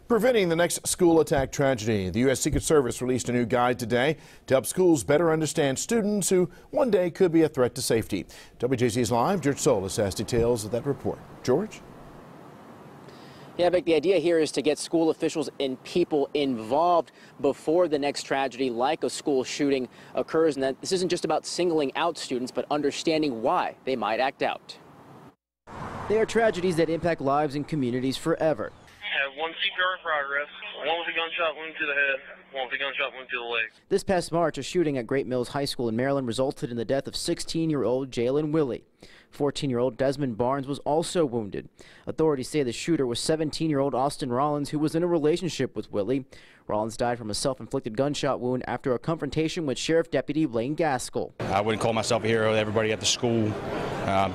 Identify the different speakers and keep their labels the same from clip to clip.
Speaker 1: Preventing the next school attack tragedy. The U.S. Secret Service released a new guide today to help schools better understand students who one day could be a threat to safety. WJZ's Live, George Solis has details of that report. George?
Speaker 2: Yeah, Vic, the idea here is to get school officials and people involved before the next tragedy like a school shooting occurs. And that this isn't just about singling out students, but understanding why they might act out. They are tragedies that impact lives and communities forever.
Speaker 3: Have one CPR in progress, one with a gunshot wound to the head, one with a gunshot wound to the leg.
Speaker 2: This past March, a shooting at Great Mills High School in Maryland resulted in the death of 16-year-old Jalen Willie. 14-year-old Desmond Barnes was also wounded. Authorities say the shooter was 17-year-old Austin Rollins, who was in a relationship with Willie. Rollins died from a self-inflicted gunshot wound after a confrontation with Sheriff Deputy Blaine Gaskell.
Speaker 4: I wouldn't call myself a hero. Everybody at the school,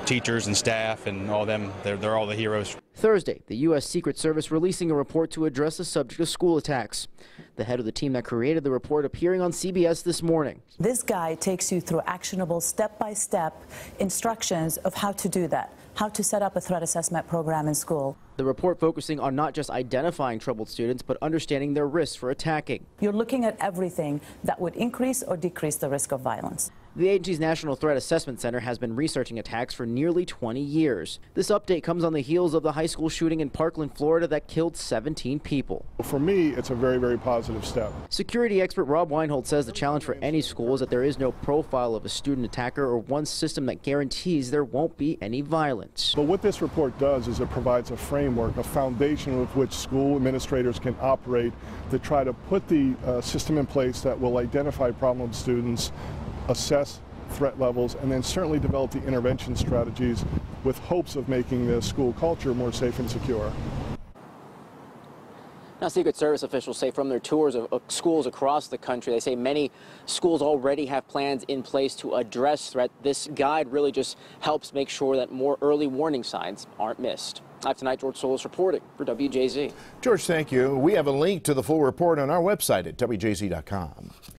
Speaker 4: teachers and staff and all them, they're all the heroes.
Speaker 2: Thursday, the U.S. Secret Service releasing a report to address the subject of school attacks. The head of the team that created the report appearing on CBS this morning.
Speaker 5: This guide takes you through actionable step-by-step instructions of how to do that, how to set up a threat assessment program in school.
Speaker 2: The report focusing on not just identifying troubled students, but understanding their risks for attacking.
Speaker 5: You're looking at everything that would increase or decrease the risk of violence.
Speaker 2: The agency's National Threat Assessment Center has been researching attacks for nearly 20 years. This update comes on the heels of the high school shooting in Parkland, Florida that killed 17 people.
Speaker 6: For me, it's a very, very positive step.
Speaker 2: Security expert Rob Weinhold says the challenge for any school is that there is no profile of a student attacker or one system that guarantees there won't be any violence.
Speaker 6: But what this report does is it provides a framework, a foundation with which school administrators can operate to try to put the system in place that will identify problem students, assess threat levels, and then certainly develop the intervention strategies with hopes of making the school culture more safe and secure.
Speaker 2: Now, Secret Service officials say from their tours of schools across the country, they say many schools already have plans in place to address threat. This guide really just helps make sure that more early warning signs aren't missed. Live tonight, George Solis reporting for WJZ.
Speaker 1: George, thank you. We have a link to the full report on our website at WJZ.com.